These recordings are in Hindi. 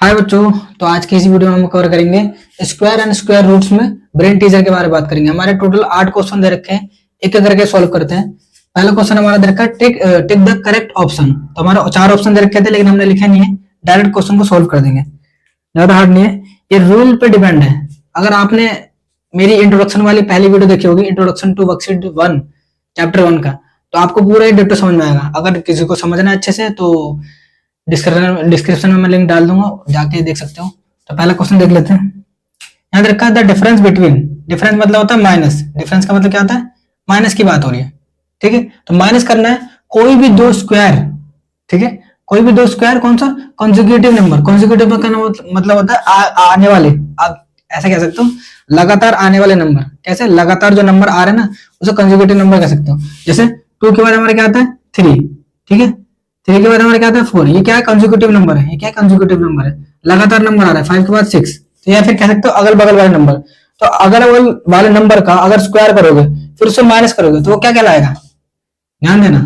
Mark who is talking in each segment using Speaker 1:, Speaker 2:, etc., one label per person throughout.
Speaker 1: हाय बच्चों। तो आज की इस वीडियो में हम कवर करेंगे स्क्वायर एंड स्क्वायर रूट्स में ब्रेन टीजर के बारे में बात करेंगे। हमारे टोटल 8 क्वेश्चन दे रखे हैं, एक एक करके सॉल्व करते हैं। पहला क्वेश्चन हमारा दे रखा है टिक टिक द करेक्ट ऑप्शन। तो हमारा 4 ऑप्शन दे रखे थे लेकिन हमने लिखा नहीं है, डायरेक्ट क्वेश्चन को सॉल्व कर देंगे, ज्यादा हार्ड नहीं है। ये रूल पे डिपेंड है। अगर आपने मेरी इंट्रोडक्शन वाली पहली वीडियो देखी होगी, इंट्रोडक्शन टू वर्कशीट 1 चैप्टर 1 का, तो आपको पूरा ही डिटेल समझ में आएगा। अगर किसी को समझना है अच्छे से तो डिस्क्रिप्शन में मैं लिंक डाल दूंगा, जाके देख सकते हो। तो पहला क्वेश्चन देख लेते हैं। यहाँ रखा है द डिफरेंस बिटवीन, डिफरेंस मतलब होता है माइनस, डिफरेंस का मतलब क्या होता है, माइनस की बात हो रही है, ठीक है। तो माइनस करना है कोई भी दो स्क्वायर, ठीक है, कोई भी दो स्क्वायर, कौन सा, कॉन्जिक्यूटिव नंबर। कॉन्जिक्यूटिव का मतलब होता है आने वाले, आप ऐसा कह सकते हो लगातार आने वाले नंबर। कैसे, लगातार जो नंबर आ रहे हैं ना उसे कॉन्जिक्यूटिव नंबर कह सकते हो। जैसे 2 के बाद हमारा क्या आता है 3, ठीक है, 3 के बाद हमारा क्या आता है 4, ये क्या है, कंसेक्यूटिव नंबर है। ये क्या है, कंसेक्यूटिव नंबर है, लगातार नंबर आ रहा है। 5 के बाद 6, तो या फिर कह सकते हो अगल बगल वाले नंबर। तो अगल बगल वाले नंबर का अगर स्क्वायर करोगे फिर उससे माइनस करोगे तो वो क्या कहलाएगा, ध्यान देना।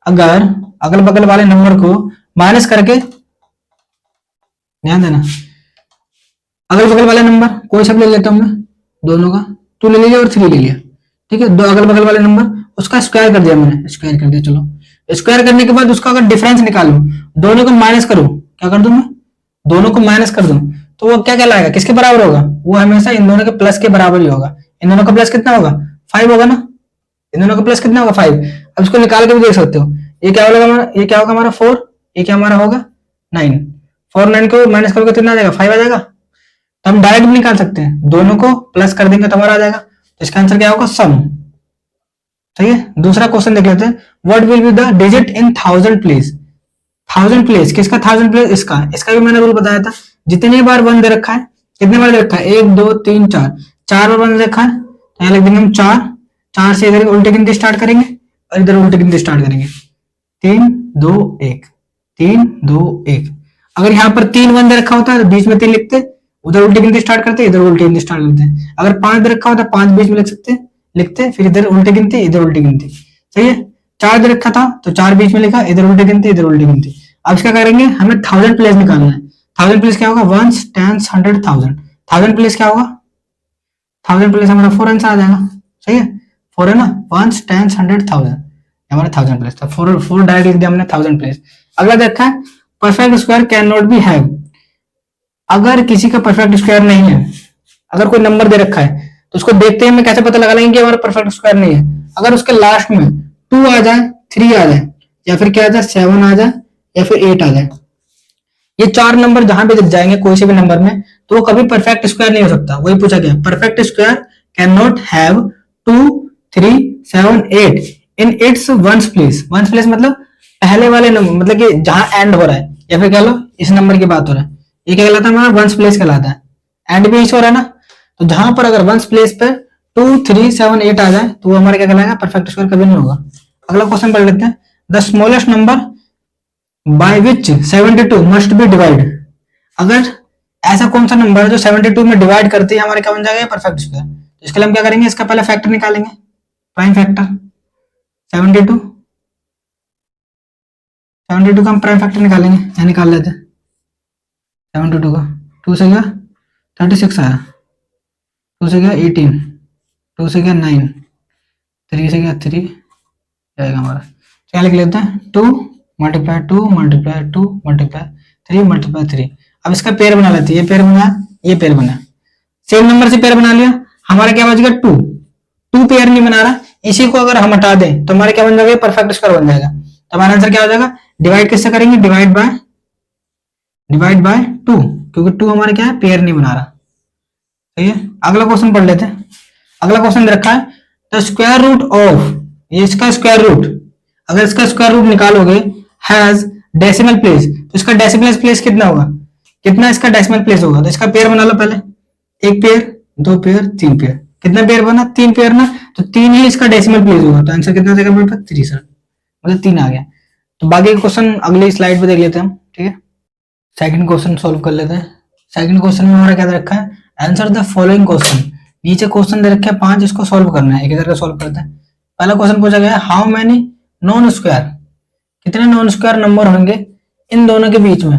Speaker 1: अगर अगल बगल वाले नंबर को माइनस करके, ध्यान देना, अगल बगल वाले नंबर कोई सब ले लेता हूं मैं, दोनों का 2 ले लिया और 3 ले लिया, ठीक है। दो अगल बगल वाले नंबर, उसका स्क्वायर कर दिया मैंने, स्क्वायर कर दिया। चलो स्क्वायर करने के बाद उसका अगर डिफरेंस निकालू, दोनों को माइनस करूं, क्या कर दूं मैं, दोनों को माइनस कर दूं, तो वो क्या कहलाएगा, किसके बराबर होगा, वो हमेशा इन दोनों के प्लस के बराबर ही होगा। इन दोनों का प्लस कितना होगा, 5 होगा ना, इन दोनों का प्लस कितना होगा 5। अब इसको निकाल के भी देख सकते हो। ये क्या होगा हमारा, ये क्या होगा हमारा 4, ये क्या हमारा होगा 9। 4 9 को माइनस करोगे कितना आ जाएगा, 5 आ जाएगा। तो हम डायरेक्ट भी निकाल सकते हैं, दोनों को प्लस कर देंगे तो हमारा आ जाएगा। तो इसका आंसर क्या होगा, सम, ठीक है। दूसरा क्वेश्चन देख लेते हैं। What will be the digit in 1000 place. 1000 place किसका, 1000 प्लेस इसका, इसका भी मैंने रूल बताया था। जितने बार 1 दे रखा है, कितने बार दे रखा है, 1 2 3 4, 4 बार 1 दे रखा है, तो यहाँ लिख देंगे हम 4। 4 से इधर उल्टे गिनती स्टार्ट करेंगे और इधर उल्टे गिनती स्टार्ट करेंगे, 3 2 1, 3 2 1। अगर यहाँ पर 3 1 दे रखा होता है तो बीच में 3 लिखते, उधर उल्टी गिनती स्टार्ट करते, इधर उल्टी गिनती स्टार्ट करते हैं। अगर 5 दे रखा होता है 5 बीच में लिख सकते, लिखते, फिर इधर उल्टी गिनती इधर उल्टी गिनती, सही है। 4 दे रखा था तो 4 बीच में लिखा, इधर उल्टी गिनती इधर उल्टी गिनती। अब क्या करेंगे, हमें 1000 प्लेस निकालना है। 1000 प्लेस क्या होगा, 1 10 100 1000। 1000 प्लेस क्या होगा, 1000 प्लेस हमारा 4 आंसर आ जाएगा, सही है, 4 है ना, 1 10 100 1000 हमारा 1000 प्लेस था। 4 डायरेक्ट लिख दिया हमने 1000 प्लेस। अगला देखा है perfect square can not be have. अगर किसी का परफेक्ट स्क्वायर नहीं है, अगर कोई नंबर दे रखा है तो उसको देखते हैं हमें कैसे पता लगा लेंगे कि हमारा परफेक्ट स्क्वायर नहीं है। अगर उसके लास्ट में 2 आ जाए, 3 आ जाए, या फिर क्या आ जाए 7 आ जाए, या फिर 8 आ जाए, ये 4 नंबर जहां भी दिख जाएंगे कोई से भी नंबर में, तो वो कभी परफेक्ट स्क्वायर नहीं हो सकता। वही पूछा गया, perfect square can not have 2 3 7 8 in its ones place. Ones place मतलब पहले वाले नंबर, मतलब कि जहां एंड हो रहा है, या फिर कह लो इस नंबर की बात हो रहा है, ये क्या कहलाता है हमारा वंस प्लेस कहलाता है। एंड भी इस हो रहा है ना, तो जहां पर अगर वंस प्लेस पे 2 3 7 8 आ जाए तो वो हमारा क्या कहलाएगा, परफेक्ट स्क्वायर कभी नहीं होगा। अगला क्वेश्चन पढ़ लेते हैं। The smallest number by which 72 must be divide. अगर ऐसा कौन सा नंबर है जो 72 में डिवाइड करते ही हमारे क्या बन जाएगा, परफेक्ट स्क्वायर। तो इसके लिए हम क्या करेंगे, इसका पहले फैक्टर निकालेंगे, प्राइम फैक्टर 72 का हम प्राइम फैक्टर निकालेंगे, यहाँ निकाल लेते हैं 72 का। 2 से गया 36 आया, 2 से गया 18, 2 से गया 9, 3 से गया 3 जाएगा हमारा। क्या लिख लेते हैं, 2 मल्टीप्लाई 2 मल्टीप्लाई 2 मल्टीप्लाई 3 मल्टीप्लाई 3। अब इसका पेयर बना लेते हैं, ये पेयर बना, ये पेयर बना, सेम नंबर से पेयर बना लिया, हमारा क्या बच गया 2। 2 पेयर नहीं बना रहा, इसी को अगर हम हटा दें तो हमारे क्या बन जाएगा, परफेक्ट स्क्वायर बन जाएगा। तो हमारा आंसर क्या हो जाएगा, डिवाइड किससे करेंगे, डिवाइड बाय 2, क्योंकि 2 हमारे क्या है, पेयर नहीं बना रहा, सही है। अगला क्वेश्चन पढ़ लेते हैं। अगला क्वेश्चन रखा है द स्क्वायर रूट ऑफ, ये इसका स्क्वायर रूट, अगर इसका स्क्वायर रूट निकालोगे हैज डेसिमल प्लेस, तो इसका डेसिमल प्लेस कितना होगा, कितना इसका डेसिमल प्लेस होगा। तो इसका पेयर बना लो पहले, 1 पेयर 2 पेयर 3 पेयर, कितना पेयर बना, 3 पेयर ना, तो 3 ही इसका डेसिमल प्लेस होगा। तो आंसर कितना आ जाएगा मेरे पास, 3 सर, मतलब 3 आ गया। तो बाकी क्वेश्चन अगली स्लाइड पे देख लेते हैं हम, ठीक है। सेकंड क्वेश्चन सॉल्व कर लेते हैं। सेकंड क्वेश्चन में हमारा क्या दे रखा है, आंसर द फॉलोइंग क्वेश्चन। नीचे क्वेश्चन दे रखे हैं 5, इसको सॉल्व करना है, एक एक करके सॉल्व करते हैं। पहला क्वेश्चन पूछा गया है हाउ मेनी नॉन स्क्वायर, कितने नॉन स्क्वायर नंबर होंगे इन दोनों के बीच में,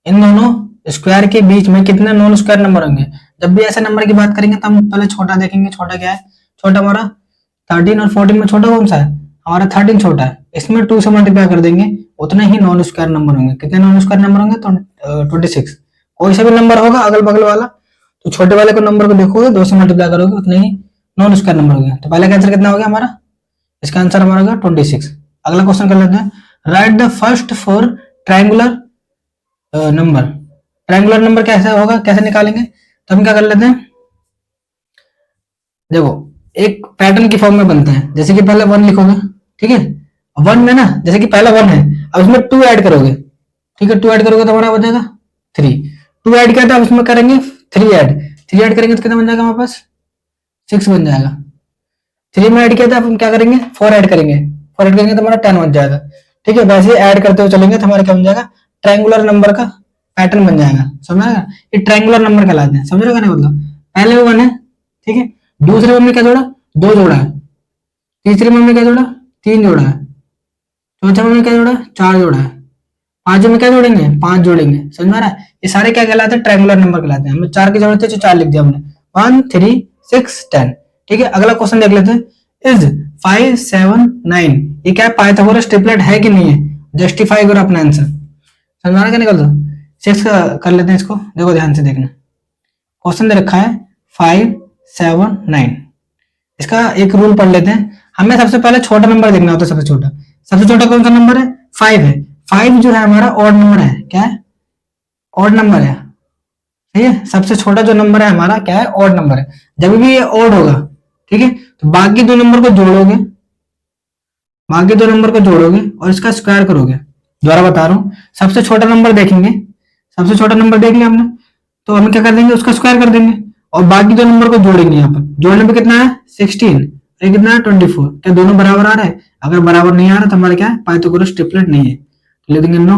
Speaker 1: इन दोनों स्क्वायर के बीच में कितने नॉन स्क्वायर नंबर होंगे। जब भी ऐसे नंबर की बात करेंगे तो हम पहले छोटा देखेंगे। छोटा क्या है, छोटा हमारा 13 और 14 में छोटा कौन सा है, हमारा 13 छोटा है। इसमें 2 से मल्टीप्लाई कर देंगे, उतने ही नॉन स्क्वायर नंबर होंगे। कितने नॉन स्क्वायर नंबर होंगे, तो 26। कोई सा भी नंबर होगा अगल बगल वाला, तो छोटे वाले को नंबर को देखोगे, 2 से मल्टीप्लाई करोगे, उतने ही नॉन स्क्वायर नंबर होंगे। तो पहले का आंसर कितना हो गया हमारा, इसका आंसर हमारा होगा 26। अगला क्वेश्चन कर लेते हैं, right the first 4 triangular number. Triangular number कैसे होगा, कैसे निकालेंगे, तो हम क्या कर लेते हैं, देखो एक पैटर्न की फॉर्म में बनते हैं। जैसे कि पहले 1 लिखोगे, ठीक है, 1 में ना, जैसे कि पहला 1 है, अब इसमें 2 ऐड करोगे, ठीक है, 2 ऐड करोगे तो हमारा बचेगा 3। 2 ऐड किया था, अब इसमें करेंगे 3 ऐड, 3 ऐड करेंगे तो कितना बन जाएगा हमारे पास, 6 बन जाएगा। 3 में ऐड किया था, अब हम क्या करेंगे, 4 ऐड करेंगे, 4 ऐड करेंगे तो हमारा 10 बन जाएगा। ठीक है, वैसे ऐड करते हुए चलेंगे तो हमारा क्या बन जाएगा, ट्रायंगुलर नंबर का पैटर्न बन जाएगा। समझ आएगा, ये ट्रायंगुलर नंबर कहलाते हैं। समझ रहे हो नहीं, मतलब पहले 1 है, ठीक है, दूसरे में क्या जोड़ा, 2 जोड़ा है, तीसरे में क्या जोड़ा, 3 जोड़ा है, चौथे में क्या जोड़ा, 4 जोड़ा है, पांचों में क्या जोड़ेंगे, 5 जोड़ेंगे। समझ में आ रहा है, ये सारे क्या कहलाते हैं, ट्रायंगुलर नंबर कहलाते हैं। हमें 4 की जरूरत है तो 4 लिख दिया हमने, 1 3 6 10। ठीक है, अगला क्वेश्चन देख लेते हैं, इज 5 7 9 ये क्या है, पाइथागोरस ट्रिपलेट है कि नहीं है, जस्टिफाई करो अपना आंसर। समझ में आ रहा है, क्या निकल दो 6 का कर लेते हैं इसको। देखो ध्यान से देखना, क्वेश्चन दे रखा है 5 7 9। इसका एक रूल पढ़ लेते हैं, हमें सबसे पहले छोटा नंबर देखना होता है। सबसे छोटा कौन सा नंबर है, 5 है। 5 जो है हमारा ऑड नंबर है, क्या है, ऑड नंबर है। ठीक है, सबसे छोटा जो नंबर है हमारा क्या है, ऑड नंबर है। जब भी ये ऑड होगा, ठीक है, तो बाकी 2 नंबर को जोड़ोगे, बाकी 2 नंबर को जोड़ोगे और इसका स्क्वायर करोगे। दोबारा बता रहा हूं, सबसे छोटा नंबर देखेंगे, सबसे छोटा नंबर देख लिया हमने, तो हम क्या कर देंगे, उसका स्क्वायर कर देंगे और बाकी 2 नंबर को जोड़ेंगे। यहाँ पर जोड़ने पे कितना है 16, ये कितना है 24। क्या दोनों बराबर आ रहा है, अगर बराबर नहीं आ रहा तो हमारा क्या है, पाइथागोरस ट्रिपलेट नहीं है, तो लिख देंगे नो।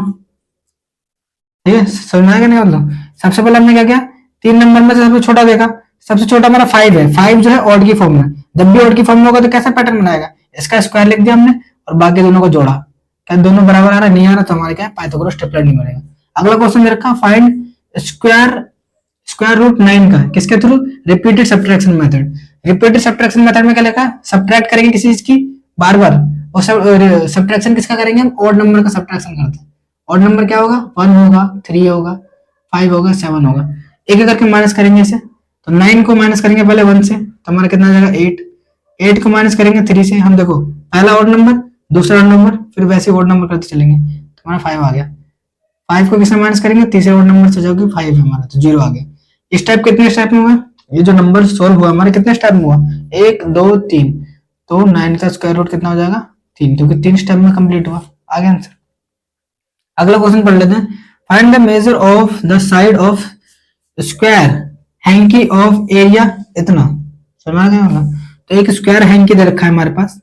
Speaker 1: ठीक है, समझ में आएगा नहीं, मतलब सबसे पहले हमने क्या किया, 3 नंबर में से सबसे छोटा देखा, सबसे छोटा हमारा 5 है। 5 जो है ऑड की फॉर्म में, जब भी ऑड की फॉर्म में होगा तो कैसा पैटर्न बनाएगा, इसका स्क्वायर लिख दिया हमने और बाकी दोनों को जोड़ा। क्या दोनों बराबर आ रहा है, नहीं आ रहा, तो हमारे क्या है, पाइथागोरस ट्रिपलेट नहीं बनेगा। अगला क्वेश्चन दे रखा, फाइंड स्क्वायर रूट 9 का, किसके through, repeated subtraction method. Repeated subtraction method में क्या लिखा है, सब्ट्रैक्ट करेंगे किसी चीज की बार बार, और सब्ट्रैक्शन किसका करेंगे हम, ऑड नंबर का सब्ट्रैक्शन करते हैं। ऑड नंबर क्या होगा, 1 होगा, 3 होगा, 5 होगा, 7 होगा। एक एक करके माइनस करेंगे इसे, तो 9 को माइनस करेंगे पहले 1 से, तो हमारा कितना आ जाएगा 8। 8 को माइनस करेंगे 3 से, हम देखो पहला ऑड नंबर, दूसरा ऑड नंबर, फिर वैसे ऑड नंबर करते चलेंगे, तो हमारा 5 आ गया। 5 को किससे माइनस करेंगे, तीसरे ऑड नंबर से, जो कि 5 है हमारा, तो 0 आ गया। इस टाइप कितने स्टेप में हुआ, ये जो नंबर सोल्व हुआ हमारे कितने स्टेप में हुआ, 1 2 3, तो 9 का स्क्वायर रूट कितना हो जाएगा 3, क्योंकि 3 स्टेप में कंप्लीट हुआ। आ गया आंसर। अगला क्वेश्चन पढ़ लेते हैं, find the measure of the side of square hanky of area इतना। समझ आ गया होगा, तो एक स्क्वायर हैंकी दे रखा है हमारे पास,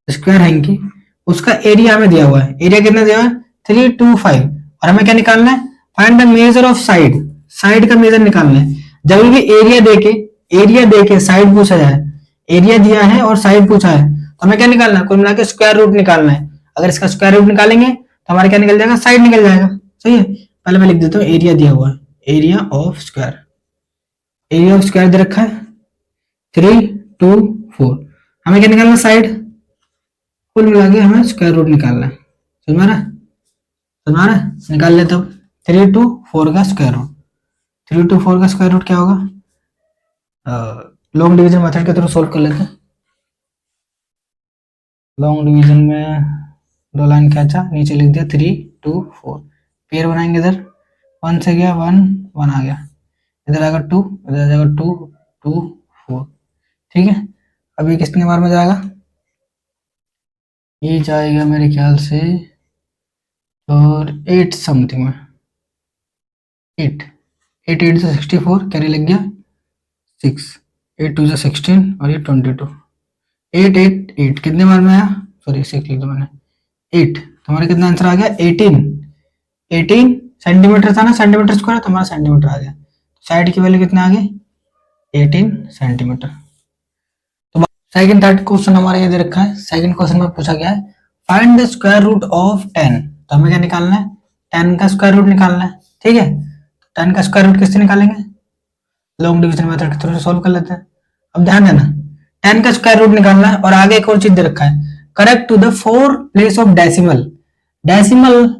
Speaker 1: स्क्वायर हैंकी, उसका एरिया हमें दिया हुआ है। एरिया कितना दिया हुआ है 325, और हमें क्या निकालना है, find the measure of side, side का मेजर निकालना है। जब भी एरिया देके साइड पूछा जाए, एरिया दिया है और साइड पूछा है, तो हमें क्या निकालना है, कुल मिला के स्क्वायर रूट निकालना है। अगर इसका स्क्वायर रूट निकालेंगे तो हमारा क्या निकल जाएगा, साइड निकल जाएगा। सही है, पहले मैं लिख देता हूँ, एरिया दिया हुआ है, area of square, area of square दे रखा है 324, हमें क्या निकालना, साइड। कुल मिला के हमें स्क्वायर रूट निकालना है। समझ में आ रहा है, समझ में आ रहा है, निकाल लेते हैं 324 का स्क्वायर रूट। 324 का स्क्वायर रूट क्या होगा, लॉन्ग डिवीजन मेथड के थ्रू सोल्व कर लेते हैं। लॉन्ग डिवीजन में 2 लाइन खींचा, नीचे लिख दिया 324, पेयर बनाएंगे, इधर 1 से गया 1 1 आ गया, इधर आएगा 2, इधर आ जाएगा 2 2 4। ठीक है, अभी कितने बार में जाएगा, ये जाएगा मेरे ख्याल से और 8 समथिंग में, 8 8 8 से 64, कैरी लग गया 6, 8 2 से 16 और ये 22, 8 8 8 कितने बार में आया, सॉरी 6 लिख दो मैंने, 8, तो हमारा कितना आंसर आ गया 18 सेंटीमीटर था ना, सेंटीमीटर स्क्वायर, तो हमारा सेंटीमीटर आ गया। साइड की वैल्यू कितना आ गई 18 सेंटीमीटर। तो सेकंड थर्ड क्वेश्चन हमारा ये दे रखा है। सेकंड क्वेश्चन में पूछा गया है, find the square root of 10, तो हमें क्या निकालना है, 10 का स्क्वायर रूट निकालना है, ठीक है। 10 का स्क्वायर रूट किससे निकालेंगे, लॉन्ग डिवीजन मेथड के थ्रू सॉल्व कर लेते हैं। अब ध्यान देना 10 का स्क्वायर रूट निकालना है, और आगे एक और चीज दे रखा है, correct to the 4 place of decimal. Decimal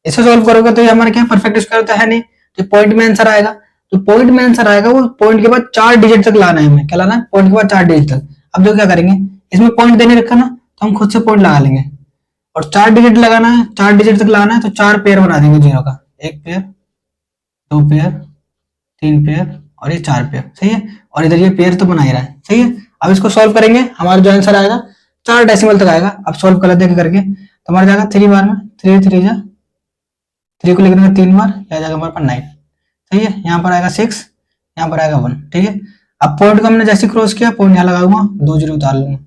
Speaker 1: इसे सॉल्व करोगे तो ये हमारा क्या परफेक्ट स्क्वायर तो है नहीं, तो पॉइंट में आंसर आएगा। तो पॉइंट में आंसर आएगा, वो पॉइंट के बाद 4 डिजिट तक लाना है हमें, क्या लाना है, पॉइंट के बाद 4 डिजिट तक। अब जो क्या करेंगे, इसमें पॉइंट देने रखा ना, तो हम खुद से पॉइंट लगा लेंगे, और 4 डिजिट लगाना है, 4 डिजिट तक लाना है, तो 4 पेयर बना देंगे जीरो का, 1 पेयर, 2 पेयर, 3 पेयर, और ये 4 पेयर, सही है। और इधर ये पेयर तो बना ही रहा है, सही है। अब इसको सॉल्व करेंगे, हमारा जो आंसर आएगा 4 डेसिमल तक आएगा। अब सॉल्व कर लेते हैं करके, तो हमारा जाएगा 3 बार में, 3 3 जा 3 को लिखने का 3 बार, यह जाएगा हमारे पास 9, सही है। यहाँ पर आएगा 6, यहाँ पर आएगा 1, ठीक है। अब पॉइंट को हमने जैसे क्रॉस किया, पॉइंट यहाँ लगाऊंगा, 2 जीरो उतार लूंगा,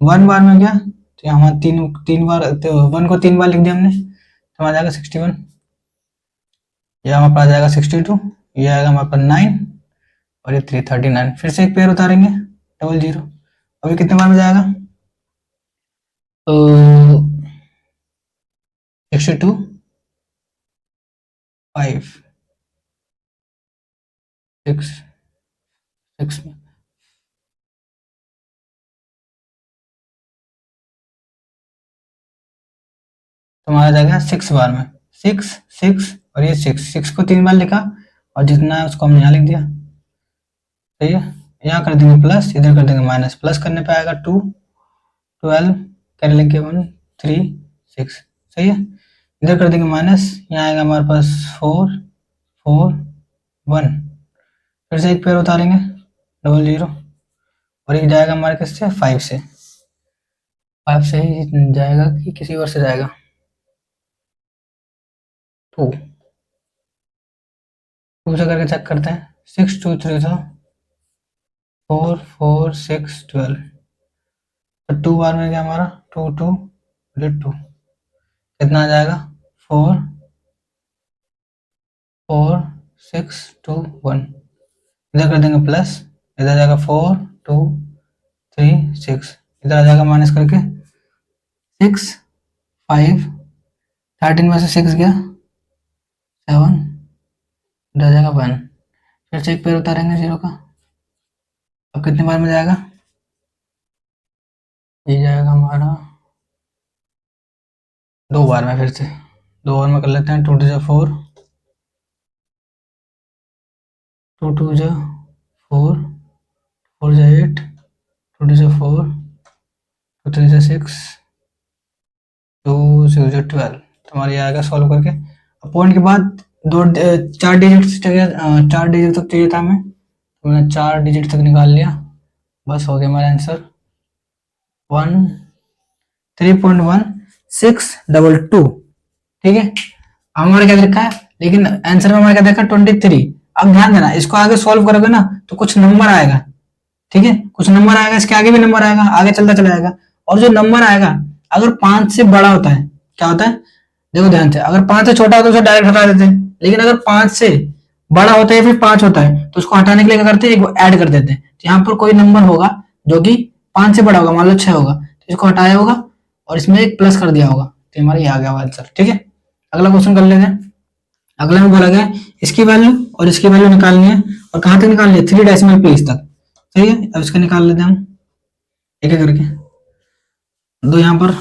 Speaker 1: 1 बार में गया, तो यहाँ 3 बार, तो 1 को 3 बार लिख दिया हमने, तो हमारा जाएगा 61, यह हमारे पास जाएगा 62, ये आएगा हमारे पास 9, और ये 339। फिर से एक पेयर उतारेंगे, डबल जीरो। अभी कितने बार में जाएगा, तो 62, 5, 6, 6 में, तो हमारा जाएगा 6 बार में, 6 6, और ये 6 को 3 बार लिखा, और जितना है उसको हमने यहाँ लिख दिया, सही है। यहाँ कर देंगे प्लस, इधर कर देंगे माइनस, प्लस करने पे आएगा 2, 12, कर लेंगे 1, 3, 6, सही है। इधर कर देंगे माइनस, यहाँ आएगा हमारे पास 4, 4, 1, फिर से एक पेयर उतारेंगे, डबल जीरो, और एक जाएगा हमारे किससे, 5 से, 5 से ही जाएगा कि किसी और से जाएगा, 2 से करके चेक करते हैं, 6 2 3 था, 4 4 6 12, तो 2 बार में गया हमारा 2 2 2, कितना आ जाएगा, 4 4 6 2 1, इधर कर देंगे प्लस, इधर जाएगा 4 2 3 6, इधर आ जाएगा माइनस करके 6 5, 13 में से 6 गया 7, इधर आ जाएगा 1, फिर से एक पेयर उतारेंगे जीरो का। अब कितने बार में जाएगा, ये जाएगा हमारा 2 बार में, फिर से 2 बार में कर लेते हैं, 2 2 4, 2 2 4, 4 8, 2 2 4, 2 3 6, 2 6 12, तो हमारे आएगा सॉल्व करके। अब पॉइंट के बाद 4 डिजिट चाहिए, 4 डिजिट तक चाहिए था हमें, तो मैंने 4 डिजिट तक निकाल लिया, बस हो गया हमारा आंसर 3.1622, ठीक है। हमारा क्या देखा है, लेकिन आंसर में हमारा क्या देखा 23। अब ध्यान देना, इसको आगे सॉल्व करोगे ना तो कुछ नंबर आएगा, ठीक है, कुछ नंबर आएगा, इसके आगे भी नंबर आएगा, आगे चलता चला जाएगा, और जो नंबर आएगा अगर 5 से बड़ा होता है, क्या होता है, देखो ध्यान से, अगर 5 से छोटा होता है तो उसे डायरेक्ट हटा देते हैं, लेकिन अगर 5 से बड़ा होता है फिर 5 होता है, तो उसको हटाने के लिए क्या करते हैं, एक ऐड कर देते हैं। तो यहाँ पर कोई नंबर होगा जो कि 5 से बड़ा होगा, मान लो 6 होगा, तो इसको हटाया होगा और इसमें एक प्लस कर दिया होगा, तो हमारा ये आ गया आंसर, ठीक है। अगला क्वेश्चन कर लेते हैं। अगला में बोला गया इसकी वैल्यू और इसकी वैल्यू निकालनी है, और कहां तक निकालनी है, 3 डेसिमल प्लेस तक, सही है। अब इसका निकाल लेते हैं हम एक एक करके। दो यहाँ पर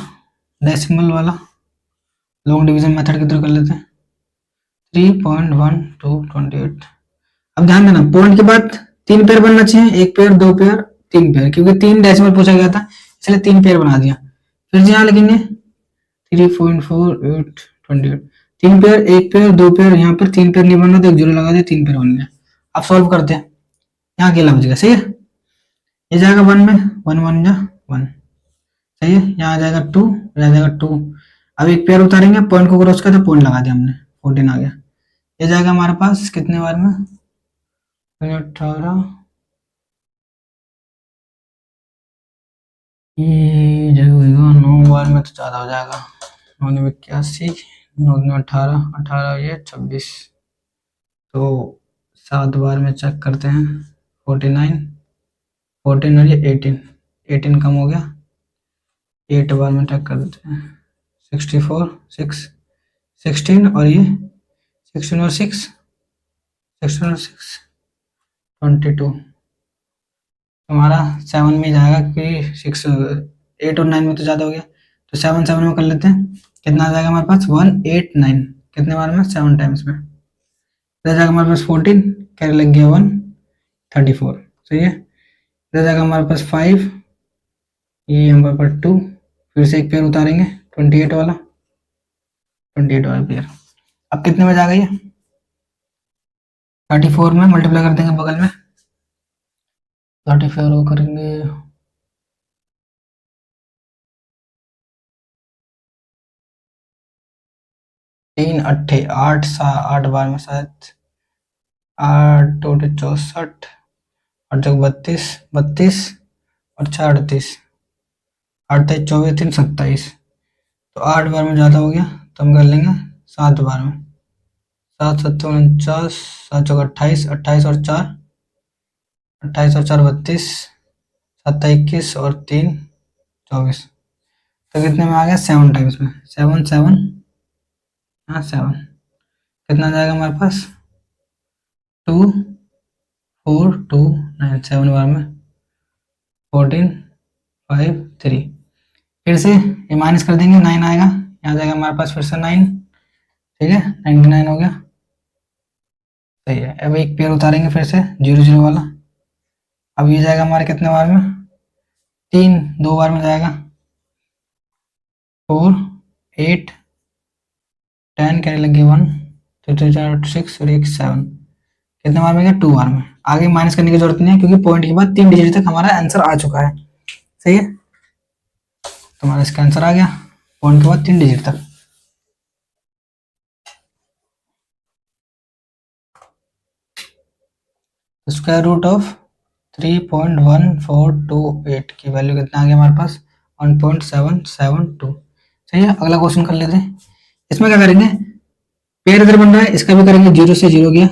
Speaker 1: डेसिमल वाला लॉन्ग डिवीजन मेथड के थ्रू कर लेते हैं, 3.1228। अब ध्यान देना, पॉइंट के बाद 3 पेयर बनना चाहिए, 1 पेयर 2 पेयर 3 पेयर, क्योंकि 3 डेसिमल पूछा गया था इसलिए 3 पेयर बना दिया। फिर यहाँ लिखेंगे 3.4828, 3 पेयर 1 पेयर 2 पेयर, यहाँ पर 3 पेयर नहीं बनना तो 1 जीरो लगा दिया, 3 पेयर बन गया। अब सॉल्व करते हैं, यहाँ अकेला बच गया, सही है। ये जाएगा 1 में, 1 1 जा 1, सही है। यहाँ आ जाएगा 2, यहाँ जाएगा 2। अब एक पेयर उतारेंगे, पॉइंट को क्रॉस किया तो पॉइंट लगा दिया हमने, 14 आ गया। ये जाएगा हमारे पास कितने बार में, 18, ये जगह 9 बार में तो ज्यादा हो जाएगा, 9 में 81, 9 में 18, 18 ये 26, तो 7 बार में चेक करते हैं, 49, 14 और ये 18, 18 कम हो गया, 8 बार में चेक कर देते हैं, 64, 6, 16 और ये 16 और 6, 16 और 6 22, हमारा 7 में जाएगा क्योंकि 6 8 और 9 में तो ज़्यादा हो गया, तो 7 7 में कर लेते हैं। कितना आ जाएगा हमारे पास 189, कितने बार में 7 टाइम्स में, रह जाएगा हमारे पास 14, कैरी लग गया 134, सही है। रह जाएगा हमारे पास 5, ये हमारे पास 2, फिर से एक पेयर उतारेंगे 28 वाला, 28 वाला पेयर। अब कितने में जाएगा ये 34 में मल्टीप्लाई कर देंगे बगल में, 34 वो करेंगे 3 अट्ठे 8 8 बार में शायद 8 2 64 और जग 32 32 और 4 38, 8 23 24 3 27, तो 8 बार में ज़्यादा हो गया तो हम कर लेंगे 7 बार में, 7 7 49, 7 चौक 28, 28 और 4 28 और 4 32, 7 21 और 3 24, तो कितने में आ गया 7 टाइम्स में, 7 7, हाँ 7, कितना जाएगा हमारे पास 2 4 2 9, 7 बार में 14 5 3, फिर से ये माइनस कर देंगे 9 आएगा, यहाँ जाएगा हमारे पास फिर से 9, ठीक है 99 हो गया, सही है। अब एक पेयर उतारेंगे फिर से 0 0 वाला, अब ये जाएगा हमारे कितने बार में 3 2 बार में जाएगा 4 8 10, कैरी लगी 1 2 3 4 6 और 1 7, कितने बार में गया 2 बार में। आगे माइनस करने की जरूरत नहीं है क्योंकि पॉइंट के बाद 3 डिजिट तक हमारा आंसर आ चुका है, सही है। तो हमारा इसका आंसर आ गया पॉइंट के बाद 3 डिजिट तक। स्क्वायर रूट ऑफ 3.1428 की वैल्यू कितना आ गया हमारे पास 1.772, सही है। अगला क्वेश्चन कर लेते हैं, इसमें क्या करेंगे, पेयर इधर बन रहा है, इसका भी करेंगे 0 से 0 गया,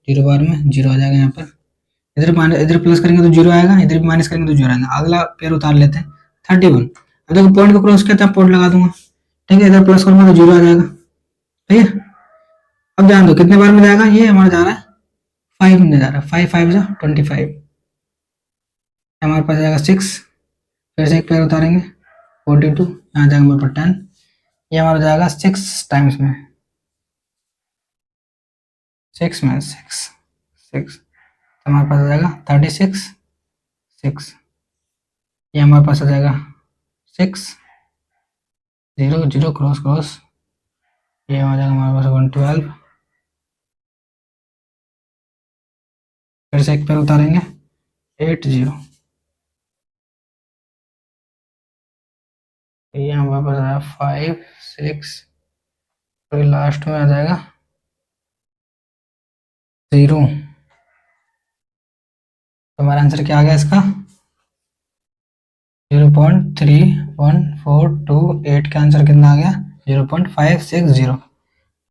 Speaker 1: 0 बार में 0 आ जाएगा यहाँ पर, इधर प्लस करेंगे तो 0 आएगा, इधर भी माइनस करेंगे तो 0 आएगा। अगला पेयर उतार लेते हैं 31, अब देखो पॉइंट को क्रॉस किया था पॉइंट लगा दूंगा, ठीक है, इधर प्लस करूंगा तो 0 आ जाएगा, ठीक है। अब ध्यान दो कितने बार में जाएगा, ये हमारा जा रहा है 5 में जा रहा है, 5 5 जा 25, हमारे पास जाएगा 6, फिर से एक पेयर उतारेंगे 42, यहाँ जाएगा हमारे पास 10, ये हमारा जाएगा 6 टाइम्स में, 6 में 6 6, तो हमारे पास आ जाएगा 36 6, ये हमारे पास आ जाएगा 6 0 0 क्रॉस क्रॉस, ये आ जाएगा हमारे पास 112, फिर से एक पेयर उतारेंगे 80, ये हमारे पास आया 5 6, तो लास्ट में आ जाएगा 0, तो हमारा आंसर क्या आ गया इसका 0.31428 का आंसर कितना आ गया 0.560।